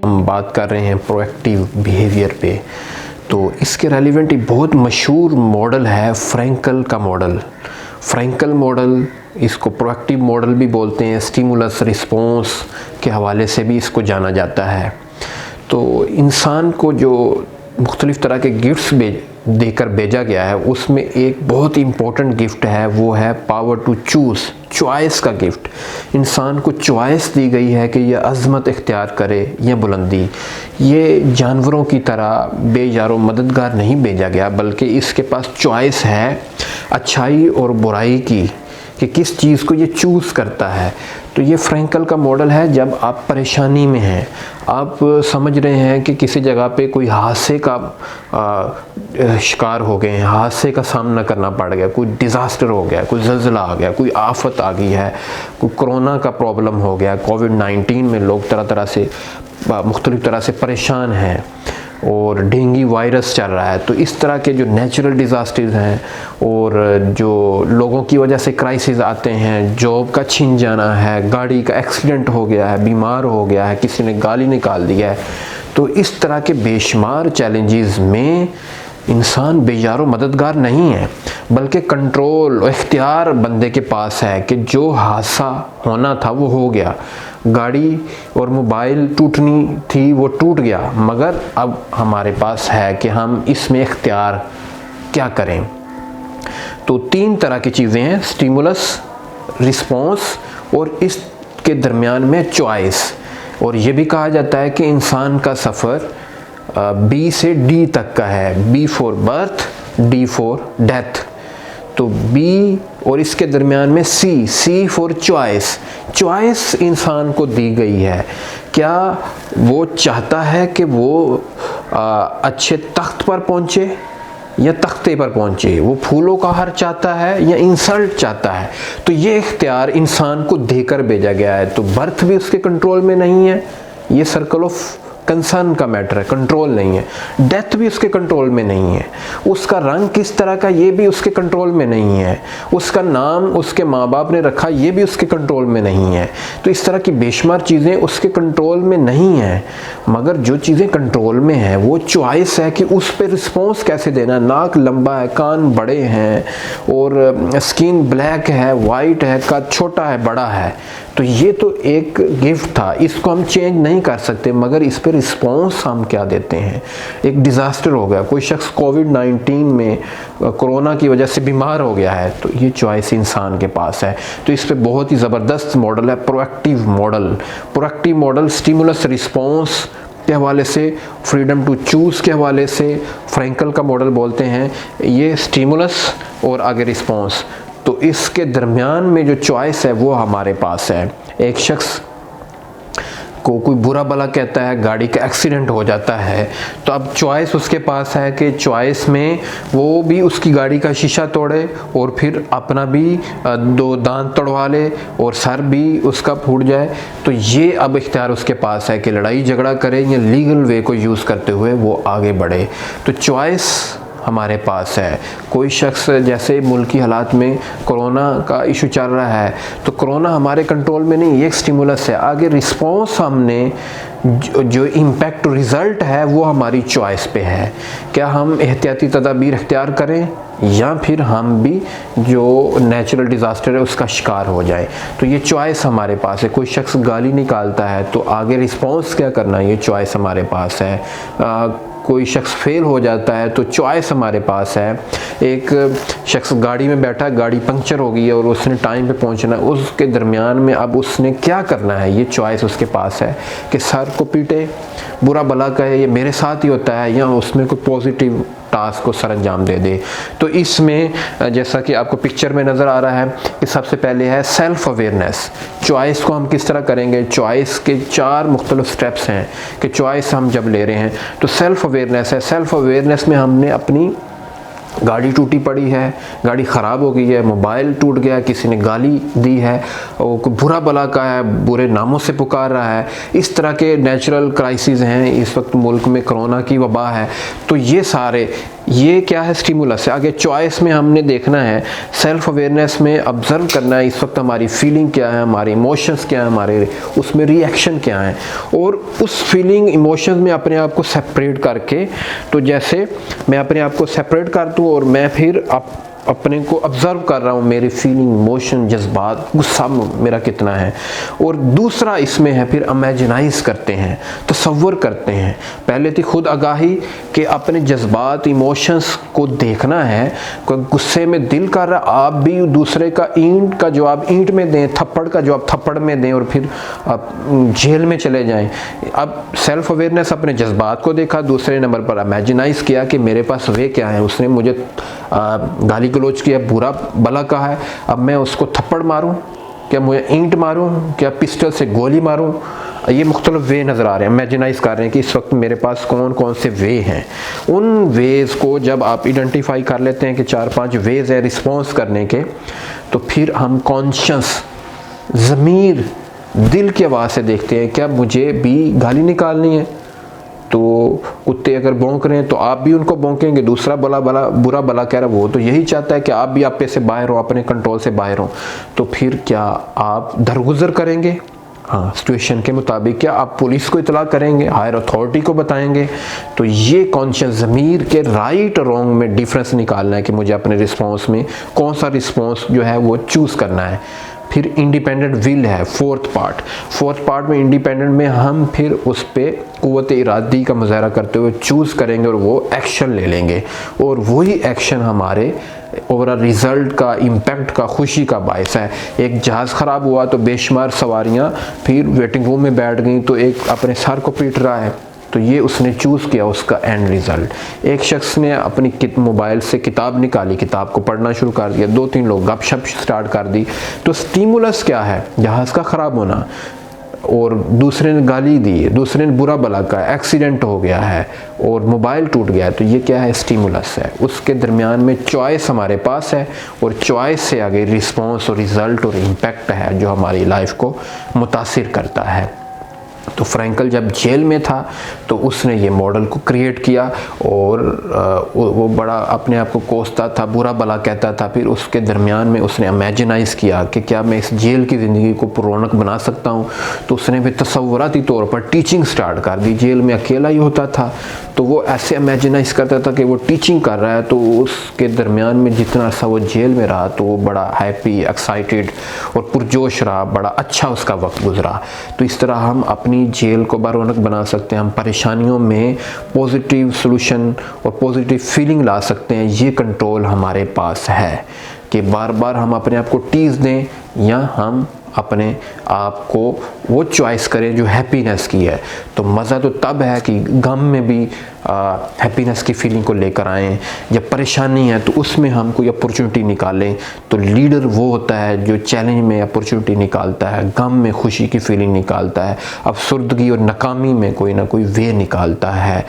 हम बात कर रहे हैं प्रोएक्टिव बिहेवियर पे, तो इसके रेलिवेंट एक बहुत मशहूर मॉडल है फ्रैंकल का मॉडल। फ्रैंकल मॉडल, इसको प्रोएक्टिव मॉडल भी बोलते हैं, स्टिमुलस रिस्पॉन्स के हवाले से भी इसको जाना जाता है। तो इंसान को जो मुख्तलिफ़ तरह के गिफ्ट्स देकर भेजा गया है, उसमें एक बहुत इम्पोर्टेंट गिफ्ट है, वो है पावर टू चूज़, चॉइस का गिफ्ट। इंसान को चॉइस दी गई है कि यह अज़मत इख्तियार करे या बुलंदी। ये जानवरों की तरह बेयारो मददगार नहीं भेजा गया, बल्कि इसके पास चॉइस है अच्छाई और बुराई की, कि किस चीज़ को ये चूज़ करता है। तो ये फ्रैंकल का मॉडल है। जब आप परेशानी में हैं, आप समझ रहे हैं कि किसी जगह पे कोई हादसे का शिकार हो गए हैं, हादसे का सामना करना पड़ गया, कोई डिज़ास्टर हो गया, कोई ज़ल्ज़ला आ गया, कोई आफत आ गई है, कोई कोरोना का प्रॉब्लम हो गया, कोविड-19 में लोग तरह तरह से मुख्तलिफ़ तरह से परेशान हैं, और डेंगू वायरस चल रहा है। तो इस तरह के जो नेचुरल डिज़ास्टर्स हैं और जो लोगों की वजह से क्राइसिस आते हैं, जॉब का छिन जाना है, गाड़ी का एक्सीडेंट हो गया है, बीमार हो गया है, किसी ने गाली निकाल दिया है, तो इस तरह के बेशुमार चैलेंजेस में इंसान बेयारो मददगार नहीं है, बल्कि कंट्रोल और इख्तियार बंदे के पास है कि जो हादसा होना था वो हो गया। गाड़ी और मोबाइल टूटनी थी, वो टूट गया, मगर अब हमारे पास है कि हम इसमें इख्तियार क्या करें। तो 3 तरह की चीज़ें हैं, स्टिमुलस, रिस्पॉन्स और इसके दरमियान में चॉइस। और ये भी कहा जाता है कि इंसान का सफ़र बी से डी तक का है, B for birth, D for death. तो बी और इसके दरमियान में C, C for choice. Choice इंसान को दी गई है, क्या वो चाहता है कि वो अच्छे तख्त पर पहुँचे या तख्ते पर पहुँचे, वो फूलों का हार चाहता है या इंसल्ट चाहता है। तो ये इख्तियार इंसान को देकर भेजा गया है। तो बर्थ भी उसके कंट्रोल में नहीं है, ये सर्कल ऑफ कंसर्न का मैटर है, कंट्रोल नहीं है। डेथ भी उसके कंट्रोल में नहीं है, उसका रंग किस तरह का ये भी उसके कंट्रोल में नहीं है, उसका नाम उसके माँ बाप ने रखा ये भी उसके कंट्रोल में नहीं है। तो इस तरह की बेशुमार चीज़ें उसके कंट्रोल में नहीं हैं, मगर जो चीज़ें कंट्रोल में हैं वो चॉइस है कि उस पर रिस्पॉन्स कैसे देना। नाक लंबा है, कान बड़े हैं, और स्किन ब्लैक है, वाइट है, कद छोटा है, बड़ा है, तो ये तो एक गिफ्ट था, इसको हम चेंज नहीं कर सकते, मगर इस पर रिस्पॉन्स हम क्या देते हैं। एक डिज़ास्टर हो गया, कोई शख्स कोविड-19 में कोरोना की वजह से बीमार हो गया है, तो ये चॉइस इंसान के पास है। तो इस पे बहुत ही ज़बरदस्त मॉडल है proactive model. Proactive model stimulus response के हवाले से, फ्रीडम टू चूज़ के हवाले से फ्रैंकल का मॉडल बोलते हैं। ये स्टिमुलस और आगे रिस्पॉन्स, तो इसके दरमियान में जो चॉइस है वो हमारे पास है। एक शख्स को कोई बुरा भला कहता है, गाड़ी का एक्सीडेंट हो जाता है, तो अब चॉइस उसके पास है कि चॉइस में वो भी उसकी गाड़ी का शीशा तोड़े और फिर अपना भी 2 दांत तोड़वा ले और सर भी उसका फूट जाए। तो ये अब इख्तियार उसके पास है कि लड़ाई झगड़ा करे या लीगल वे को यूज़ करते हुए वो आगे बढ़े। तो चॉइस हमारे पास है। कोई शख्स, जैसे मुल्क की हालात में कोरोना का इशू चल रहा है, तो कोरोना हमारे कंट्रोल में नहीं, ये एक स्टिमुलस है। आगे रिस्पॉन्स हमने जो इम्पैक्ट रिज़ल्ट है वो हमारी चॉइस पे है। क्या हम एहतियाती तदाबीर इख्तियार करें या फिर हम भी जो नेचुरल डिज़ास्टर है उसका शिकार हो जाए। तो ये चॉइस हमारे पास है। कोई शख्स गाली निकालता है तो आगे रिस्पॉन्स क्या करना है, ये चॉइस हमारे पास है। कोई शख्स फेल हो जाता है तो चॉइस हमारे पास है। एक शख्स गाड़ी में बैठा, गाड़ी पंक्चर हो गई है और उसने टाइम पे पहुंचना है, उसके दरमियान में अब उसने क्या करना है, ये चॉइस उसके पास है कि सर को पीटे, बुरा भला कहे, ये मेरे साथ ही होता है, या उसमें कोई पॉजिटिव टास्क को सर अंजाम दे दे। तो इसमें जैसा कि आपको पिक्चर में नज़र आ रहा है कि सबसे पहले है सेल्फ अवेयरनेस। चॉइस को हम किस तरह करेंगे, चॉइस के 4 मुख्तलिफ स्टेप्स हैं कि चॉइस हम जब ले रहे हैं तो सेल्फ अवेयरनेस है। सेल्फ अवेयरनेस में हमने अपनी गाड़ी टूटी पड़ी है, गाड़ी ख़राब हो गई है, मोबाइल टूट गया, किसी ने गाली दी है, और कोई बुरा भला का है, बुरे नामों से पुकार रहा है, इस तरह के नेचुरल क्राइसिस हैं। इस वक्त मुल्क में कोरोना की वबा है, तो ये सारे ये क्या है, स्टिमुलस है। आगे चॉइस में हमने देखना है, सेल्फ अवेयरनेस में ऑब्जर्व करना है इस वक्त हमारी फीलिंग क्या है, हमारे इमोशंस क्या है, हमारे उसमें रिएक्शन क्या है, और उस फीलिंग इमोशंस में अपने आप को सेपरेट करके, तो जैसे मैं अपने आप को सेपरेट कर दूँ और मैं फिर अपने को ऑब्जर्व कर रहा हूँ, मेरी फीलिंग, इमोशन, जज्बात, गुस्सा मेरा कितना है। और दूसरा इसमें है फिर इमेजिनाइज करते हैं, तसव्वुर करते हैं। पहले थी खुद आगाही कि अपने जज्बात, इमोशंस को देखना है। कोई गुस्से में दिल कर रहा, आप भी दूसरे का ईंट का जवाब ईंट में दें, थप्पड़ का जवाब थप्पड़ में दें और फिर आप जेल में चले जाएं। अब सेल्फ अवेयरनेस, अपने जज्बात को देखा, दूसरे नंबर पर इमेजिनाइज किया कि मेरे पास वे क्या है, उसने मुझे गाली गलौज किया, बुरा भला कहा है, अब मैं उसको थप्पड़ मारूं, क्या मुझे ईंट मारूं, क्या पिस्टल से गोली मारूं। ये मुख्तलिफ वे नज़र आ रहे हैं, इमेजिनाइज कर रहे हैं कि इस वक्त मेरे पास कौन कौन से वे हैं। उन वेज़ को जब आप आइडेंटिफाई कर लेते हैं कि 4-5 वेज़ है रिस्पॉन्स करने के, तो फिर हम कॉन्शियस, ज़मीर, दिल की आवाज़ से देखते हैं, क्या मुझे भी गाली निकालनी है। तो कुत्ते अगर भौंक रहे हैं तो आप भी उनको भौंकेंगे, दूसरा बुरा भला कह रहा है, वो तो यही चाहता है कि आप भी आपे से बाहर हो, अपने कंट्रोल से बाहर हो। तो फिर क्या आप दरगुजर करेंगे, हाँ, सिचुएशन के मुताबिक, क्या आप पुलिस को इतला करेंगे, हायर अथॉरिटी को बताएंगे। तो ये कॉन्शियस ज़मीर के राइट और रॉन्ग में डिफरेंस निकालना है कि मुझे अपने रिस्पॉन्स में कौन सा रिस्पॉन्स जो है वो चूज़ करना है। फिर इंडिपेंडेंट विल है, फोर्थ पार्ट में इंडिपेंडेंट में हम फिर उस पर क़ुव्वत इरादी का मुज़ाहरा करते हुए चूज़ करेंगे और वो एक्शन ले लेंगे, और वही एक्शन हमारे ओवरऑल रिज़ल्ट का, इम्पैक्ट का, खुशी का बायस है। एक जहाज़ ख़राब हुआ तो बेशुमार सवारियाँ फिर वेटिंग रूम में बैठ गई, तो एक अपने सर को पीट रहा है, तो ये उसने चूज़ किया उसका एंड रिज़ल्ट। एक शख्स ने अपनी मोबाइल से किताब निकाली, किताब को पढ़ना शुरू कर दिया, 2-3 लोग गपशप स्टार्ट कर दी। तो स्टिमुलस क्या है, जहाज़ का ख़राब होना, और दूसरे ने गाली दी, दूसरे ने बुरा भला कहा, एक्सीडेंट हो गया है और मोबाइल टूट गया, तो ये क्या है, स्टिमुलस है। उसके दरमियान में चॉइस हमारे पास है, और चॉइस से आगे रिस्पॉन्स और रिज़ल्ट और इम्पैक्ट है जो हमारी लाइफ को मुतासिर करता है। तो फ्रैंकल जब जेल में था तो उसने ये मॉडल को क्रिएट किया, और वो बड़ा अपने आप को कोसता था, बुरा भला कहता था। फिर उसके दरमियान में उसने इमेजिनाइज़ किया कि क्या मैं इस जेल की ज़िंदगी को पुरौनक बना सकता हूँ। तो उसने फिर तसव्वुराती तौर पर टीचिंग स्टार्ट कर दी। जेल में अकेला ही होता था, तो वो ऐसे इमेजिनाइज़ करता था कि वो टीचिंग कर रहा है। तो उसके दरमियान में जितना अर्सा वो जेल में रहा, तो वो बड़ा हैप्पी, एक्साइटेड और पुरजोश रहा, बड़ा अच्छा उसका वक्त गुजरा। तो इस तरह हम अपनी जेल को बारौनक बना सकते हैं, हम परेशानियों में पॉजिटिव सॉल्यूशन और पॉजिटिव फीलिंग ला सकते हैं। ये कंट्रोल हमारे पास है कि बार बार हम अपने आप को टीज़ दें, या हम अपने आप को वो चॉइस करें जो हैप्पीनेस की है। तो मज़ा तो तब है कि गम में भी हैप्पीनेस की फीलिंग को लेकर आएँ, जब परेशानी है तो उसमें हम कोई अपॉर्चुनिटी निकालें। तो लीडर वो होता है जो चैलेंज में अपॉर्चुनिटी निकालता है, गम में खुशी की फीलिंग निकालता है, अफसरदगी और नाकामी में कोई ना कोई वे निकालता है।